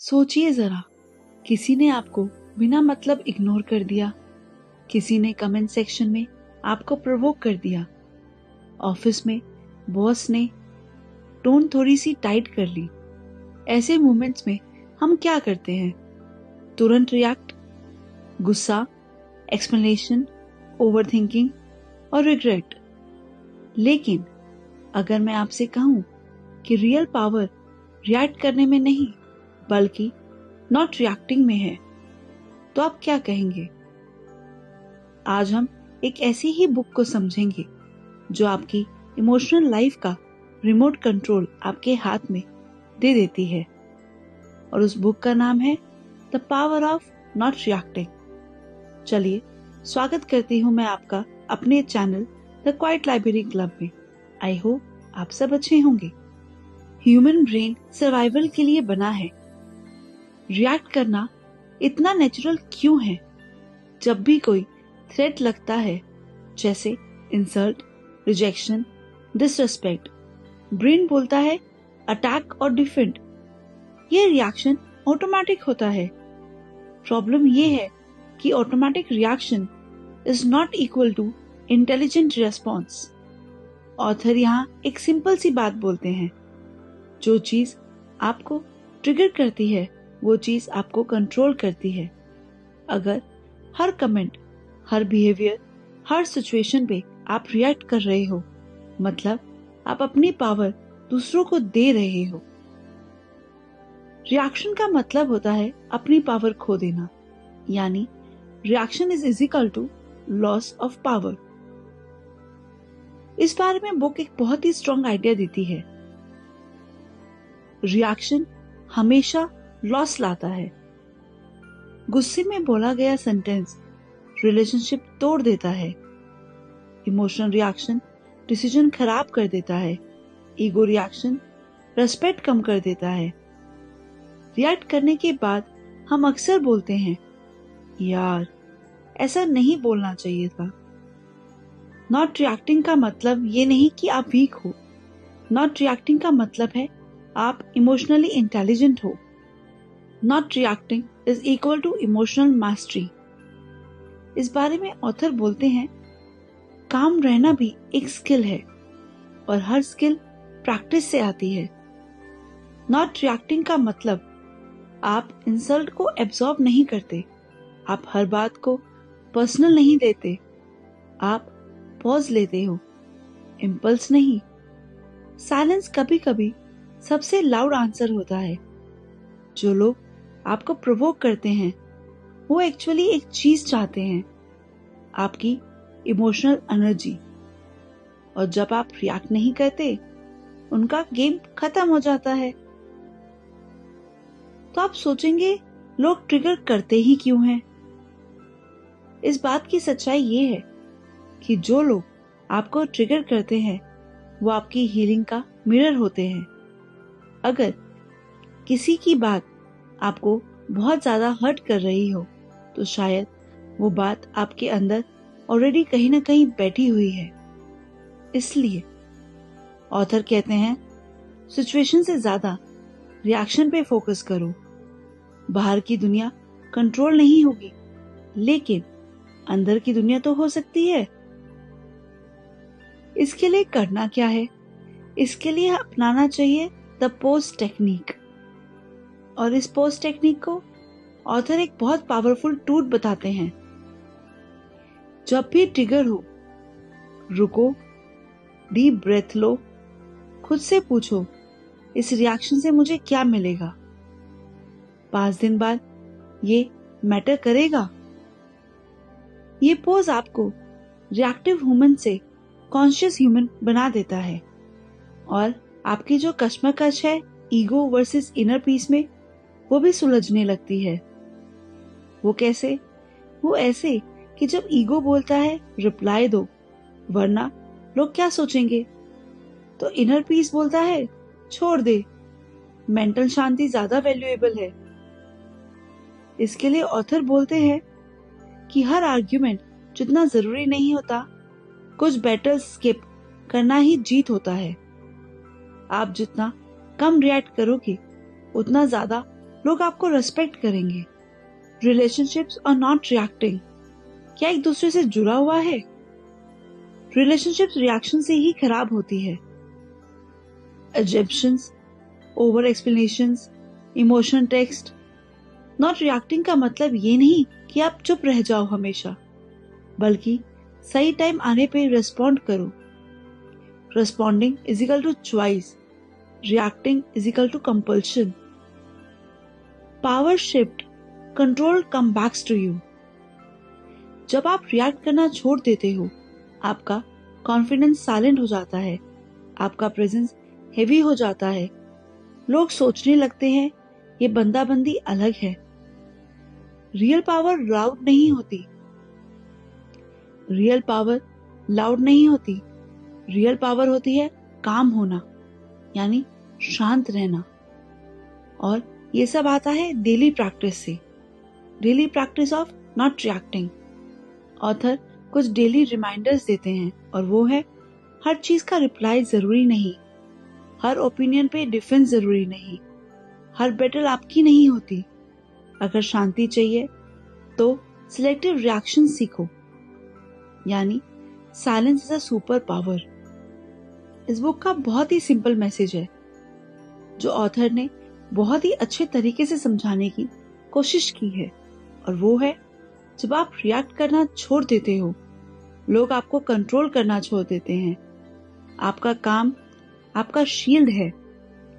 सोचिए जरा, किसी ने आपको बिना मतलब इग्नोर कर दिया, किसी ने कमेंट सेक्शन में आपको प्रोवोक कर दिया, ऑफिस में बॉस ने टोन थोड़ी सी टाइट कर ली। ऐसे मोमेंट्स में हम क्या करते हैं? तुरंत रिएक्ट, गुस्सा, एक्सप्लेनेशन, ओवरथिंकिंग और रिग्रेट। लेकिन अगर मैं आपसे कहूं कि रियल पावर रिएक्ट करने में नहीं बल्कि नॉट रिएक्टिंग में है, तो आप क्या कहेंगे? आज हम एक ऐसी ही बुक को समझेंगे जो आपकी इमोशनल लाइफ का रिमोट कंट्रोल आपके हाथ में दे देती है, और उस बुक का नाम है the power of not reacting. चलिए स्वागत करती हूँ मैं आपका अपने channel the quiet library club में। आई होप आप सब अच्छे होंगे। ह्यूमन ब्रेन सर्वाइवल के लिए बना है। रिएक्ट करना इतना नेचुरल क्यों है? जब भी कोई थ्रेट लगता है, जैसे इंसल्ट, रिजेक्शन, डिसरिस्पेक्ट, ब्रेन बोलता है अटैक और डिफेंड। ये रिएक्शन ऑटोमेटिक होता है। प्रॉब्लम ये है कि automatic reaction is not equal to intelligent response. Author यहाँ एक सिंपल सी बात बोलते हैं, जो चीज आपको ट्रिगर करती है वो चीज आपको कंट्रोल करती है। अगर हर कमेंट, हर बिहेवियर, हर सिचुएशन पे आप रिएक्ट कर रहे हो, मतलब आप अपनी पावर दूसरों को दे रहे हो। रिएक्शन का मतलब होता है अपनी पावर खो देना, यानी reaction is equal to loss of power. इस बारे में बुक एक बहुत ही स्ट्रॉन्ग आइडिया देती है। रिएक्शन हमेशा लॉस लाता है। गुस्से में बोला गया सेंटेंस रिलेशनशिप तोड़ देता है। इमोशनल रिएक्शन डिसीजन खराब कर देता है। ईगो रिएक्शन रेस्पेक्ट कम कर देता है। रिएक्ट करने के बाद हम अक्सर बोलते हैं, यार ऐसा नहीं बोलना चाहिए था। नॉट रिएक्टिंग का मतलब ये नहीं कि आप वीक हो। नॉट रिएक्टिंग का मतलब है आप इमोशनली इंटेलिजेंट हो। Not reacting is equal to emotional mastery. इस बारे में ऑथर बोलते हैं, काम रहना भी एक स्किल है और हर स्किल प्रैक्टिस से आती है। नॉट रिएक्टिंग का मतलब आप इंसल्ट को एब्जॉर्ब नहीं करते, आप हर बात को पर्सनल नहीं लेते, आप पॉज लेते हो, इम्पल्स नहीं। साइलेंस कभी कभी सबसे लाउड आंसर होता है। जो लोग आपको प्रोवोक करते हैं वो एक्चुअली एक चीज चाहते हैं, आपकी इमोशनल एनर्जी। और जब आप रिएक्ट नहीं करते, उनका गेम खत्म हो जाता है। तो आप सोचेंगे, लोग ट्रिगर करते ही क्यों हैं? इस बात की सच्चाई ये है कि जो लोग आपको ट्रिगर करते हैं वो आपकी हीलिंग का मिरर होते हैं। अगर किसी की बात आपको बहुत ज्यादा हर्ट कर रही हो, तो शायद वो बात आपके अंदर ऑलरेडी कहीं ना कहीं बैठी हुई है। इसलिए ऑथर कहते हैं, सिचुएशन से ज्यादा रिएक्शन पे फोकस करो। बाहर की दुनिया कंट्रोल नहीं होगी, लेकिन अंदर की दुनिया तो हो सकती है। इसके लिए करना क्या है? इसके लिए अपनाना चाहिए द पोज टेक्निक। और इस पोज टेक्निक को ऑथर एक बहुत पावरफुल टूल बताते हैं। जब भी ट्रिगर हो, रुको, डीप ब्रेथ लो, खुद से पूछो, इस रिएक्शन से मुझे क्या मिलेगा? 5 दिन बाद ये मैटर करेगा? ये पोज आपको रिएक्टिव ह्यूमन से कॉन्शियस ह्यूमन बना देता है, और आपकी जो कश्मकश है ईगो वर्सेस इनर पीस में, वो भी सुलझने लगती है। वो कैसे? वो ऐसे कि जब ईगो बोलता है रिप्लाई दो, वरना लोग क्या सोचेंगे, तो इनर पीस बोलता है छोड़ दे, मेंटल शांति ज्यादा वैल्यूएबल है। इसके लिए ऑथर बोलते हैं कि हर आर्ग्यूमेंट जितना जरूरी नहीं होता, कुछ बैटल स्किप करना ही जीत होता है। आप जितना कम रिएक्ट करोगे, उतना ज्यादा लोग आपको रेस्पेक्ट करेंगे। रिलेशनशिप्स और नॉट रिएक्टिंग क्या एक दूसरे से जुड़ा हुआ है? रिलेशनशिप्स रिएक्शन से ही खराब होती है। Assumptions, over explanations, emotion text. Not reacting का मतलब ये नहीं कि आप चुप रह जाओ हमेशा, बल्कि सही टाइम आने पे रिस्पॉन्ड करो। Responding is equal to choice, reacting is equal to compulsion. Power shift, control come backs to you. जब आप रिएक्ट करना छोड़ देते हो, आपका कॉन्फिडेंस साइलेंट हो जाता है, आपका प्रेजेंस हेवी हो जाता है। लोग सोचने लगते हैं ये बंदा-बंदी अलग है। रियल पावर लाउड नहीं होती। रियल पावर लाउड नहीं होती। रियल पावर होती है काम होना, यानी शांत रहना। और ये सब आता है डेली प्रैक्टिस से। Daily practice of not reacting. Author कुछ डेली रिमाइंडर्स देते हैं और वो है, हर चीज का रिप्लाई जरूरी नहीं, हर ओपिनियन पे डिफेंस जरूरी नहीं, हर बैटल आपकी नहीं होती। अगर शांति चाहिए तो सिलेक्टिव रिएक्शन सीखो, यानी silence is a super power. इस बुक का बहुत ही सिंपल मैसेज है जो ऑथर ने बहुत ही अच्छे तरीके से समझाने की कोशिश की है, और वो है, जब आप रिएक्ट करना छोड़ देते हो, लोग आपको कंट्रोल करना छोड़ देते हैं। आपका काम आपका शील्ड है,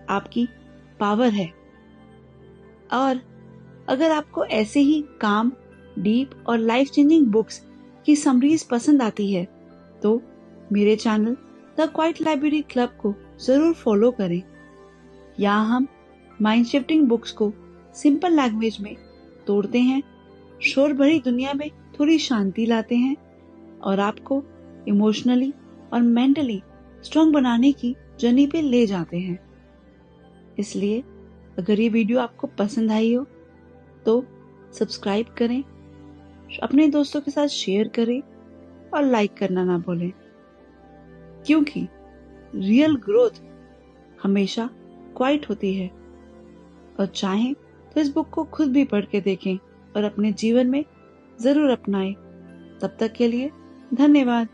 आपकी पावर है। और अगर आपको ऐसे ही काम, डीप और लाइफ चेंजिंग बुक्स की समरीज पसंद आती है तो मेरे channel the quiet library club को जरूर फॉलो करें। यहाँ हम माइंड शिफ्टिंग बुक्स को सिंपल लैंग्वेज में तोड़ते हैं, शोर भरी दुनिया में थोड़ी शांति लाते हैं और आपको इमोशनली और मेंटली स्ट्रांग बनाने की जर्नी पे ले जाते हैं। इसलिए अगर ये वीडियो आपको पसंद आई हो तो सब्सक्राइब करें, अपने दोस्तों के साथ शेयर करें और लाइक करना ना भूलें, क्योंकि रियल ग्रोथ हमेशा क्वाइट होती है। और चाहें तो इस बुक को खुद भी पढ़ के देखें और अपने जीवन में जरूर अपनाएं। तब तक के लिए धन्यवाद।